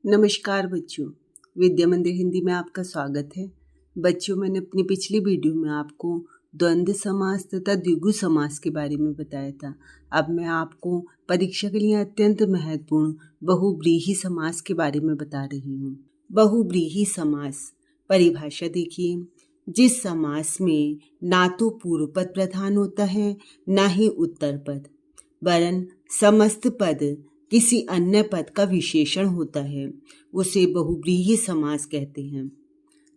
नमस्कार बच्चों, विद्या मंदिर हिंदी में आपका स्वागत है। बच्चों, मैंने अपनी पिछली वीडियो में आपको द्वंद्व समास तथा द्विगु समास के बारे में बताया था। अब मैं आपको परीक्षा के लिए अत्यंत महत्वपूर्ण बहुव्रीहि समास के बारे में बता रही हूँ। बहुव्रीहि समास परिभाषा देखिए। जिस समास में ना तो पूर्व पद प्रधान होता है ना ही उत्तर पद, वरन समस्त पद किसी अन्य पद का विशेषण होता है, उसे बहुव्रीहि समास कहते हैं।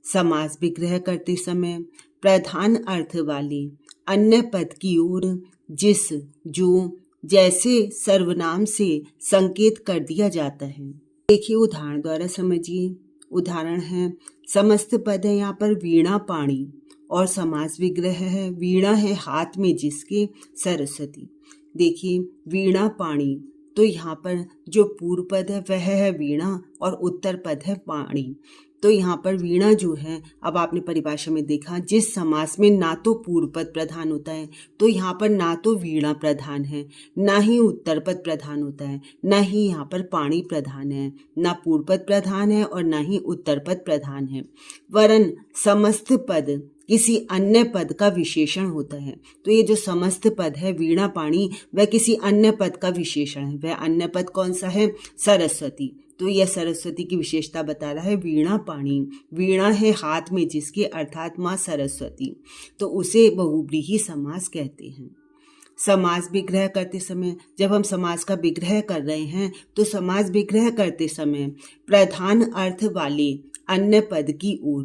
समास विग्रह करते समय प्रधान अर्थ वाले अन्य पद की ओर जिस, जो, जैसे सर्वनाम से संकेत कर दिया जाता है। देखिए, उदाहरण द्वारा समझिए। उदाहरण है, समस्त पद है यहाँ पर वीणा पाणी, और समास विग्रह है वीणा है हाथ में जिसके सरस्वती। देखिए, वीणा पाणी, तो यहाँ पर जो पूर्व पद है वह है वीणा और उत्तर पद है पाणी। तो यहाँ पर वीणा जो है, अब आपने परिभाषा में देखा, जिस समास में ना तो पूर्व पद प्रधान होता है, तो यहाँ पर ना तो वीणा प्रधान है, ना ही उत्तर पद प्रधान होता है, ना ही यहाँ पर पाणी प्रधान है, ना पूर्व पद प्रधान है और ना ही उत्तर पद प्रधान है, वरन समस्त पद किसी अन्य पद का विशेषण होता है। तो ये जो समस्त पद है वीणा पाणी, वह किसी अन्य पद का विशेषण है। वह अन्य पद कौन सा है? सरस्वती। तो यह सरस्वती की विशेषता बता रहा है। वीणा पाणी, वीणा है हाथ में जिसके, अर्थात माँ सरस्वती, तो उसे बहुव्रीहि समास कहते हैं। समास विग्रह करते समय, जब हम समास का विग्रह कर रहे हैं, तो समास विग्रह करते समय प्रधान अर्थ वाले अन्य पद की ओर,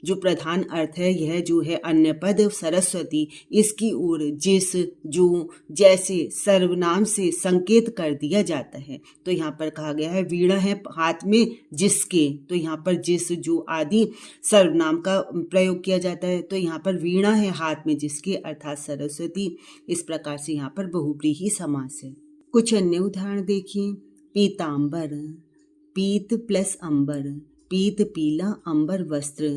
जो प्रधान अर्थ है यह जो है अन्य पद सरस्वती, इसकी ओर जिस, जो, जैसे सर्वनाम से संकेत कर दिया जाता है। तो यहाँ पर कहा गया है वीणा है हाथ में जिसके, तो यहाँ पर जिस, जो आदि सर्वनाम का प्रयोग किया जाता है। तो यहाँ पर वीणा है हाथ में जिसके, अर्थात सरस्वती। इस प्रकार से यहाँ पर बहुव्रीहि समास है। कुछ अन्य उदाहरण देखिए। पीतांबर, पीत प्लस अंबर, पीत पीला, अंबर वस्त्र,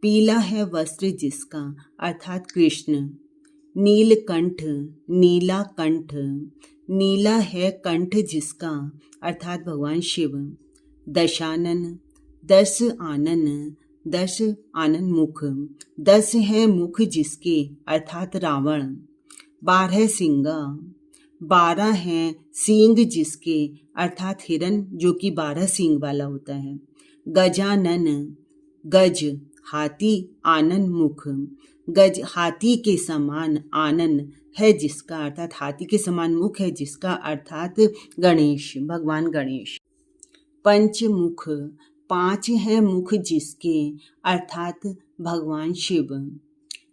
पीला है वस्त्र जिसका, अर्थात कृष्ण। नीलकंठ, नीला कंठ, नीला है कंठ जिसका, अर्थात भगवान शिव। दशानन, दस आनन, दस आनन मुख, दस है मुख जिसके, अर्थात रावण। 12 सिंगा, 12 हैं सींग जिसके, अर्थात हिरन, जो कि 12 सींग वाला होता है। गजानन, गज हाथी, आनन मुख, गज हाथी के समान, आनन है जिसका, अर्थात हाथी के समान मुख है जिसका, अर्थात गणेश, भगवान गणेश। पंचमुख, 5 है मुख जिसके, अर्थात भगवान शिव।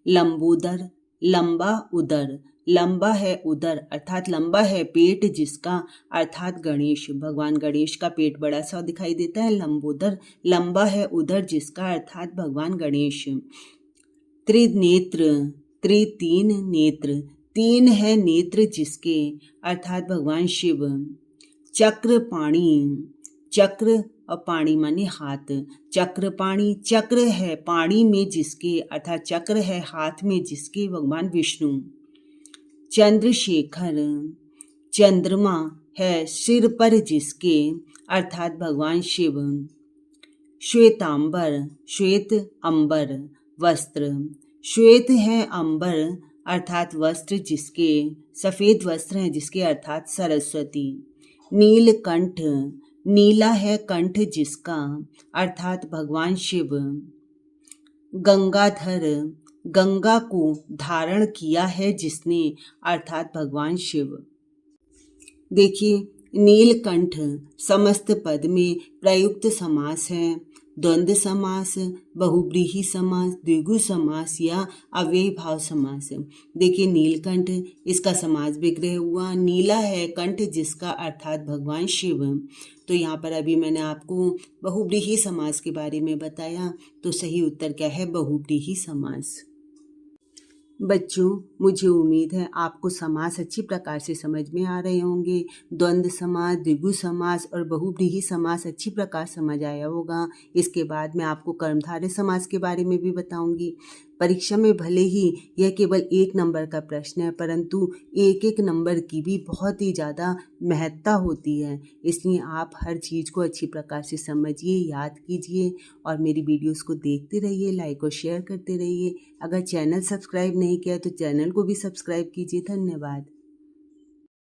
लंबोदर, लंबा उदर, लंबा है उदर, अर्थात लंबा है पेट जिसका, अर्थात गणेश, भगवान गणेश का पेट बड़ा सा दिखाई देता है। लंबोदर, लंबा है उदर जिसका, अर्थात भगवान गणेश। त्रिनेत्र, त्रि 3 नेत्र, 3 है नेत्र जिसके, अर्थात भगवान शिव। चक्रपाणी, चक्र और पाणी माने हाथ, चक्रपाणी, चक्र है पाणी में जिसके, अर्थात चक्र है हाथ में जिसके, भगवान विष्णु। चंद्रशेखर, चंद्रमा है सिर पर जिसके, अर्थात भगवान शिव। श्वेतांबर, श्वेत अंबर वस्त्र, श्वेत है अंबर अर्थात वस्त्र जिसके, सफेद वस्त्र है जिसके, अर्थात सरस्वती। नीलकंठ, नीला है कंठ जिसका, अर्थात भगवान शिव। गंगाधर, गंगा को धारण किया है जिसने, अर्थात भगवान शिव। देखिए, नीलकंठ समस्त पद में प्रयुक्त समास है। द्वंद्व समास, बहुव्रीहि समास, द्विगु समास या अव्ययी भाव समास। देखिए, नीलकंठ, इसका समास विग्रह हुआ, नीला है कंठ जिसका, अर्थात भगवान शिव। तो यहाँ पर अभी मैंने आपको बहुव्रीहि समास के बारे में बताया, तो सही उत्तर क्या है? बहुव्रीहि समास। बच्चों, मुझे उम्मीद है आपको समास अच्छी प्रकार से समझ में आ रहे होंगे। द्वंद्व समास, द्विगु समास और बहुव्रीहि समास अच्छी प्रकार समझ आया होगा। इसके बाद मैं आपको कर्मधारय समास के बारे में भी बताऊंगी। परीक्षा में भले ही यह केवल एक नंबर का प्रश्न है, परंतु एक एक नंबर की भी बहुत ही ज़्यादा महत्ता होती है। इसलिए आप हर चीज़ को अच्छी प्रकार से समझिए, याद कीजिए और मेरी वीडियोस को देखते रहिए, लाइक और शेयर करते रहिए। अगर चैनल सब्सक्राइब नहीं किया तो चैनल को भी सब्सक्राइब कीजिए। धन्यवाद।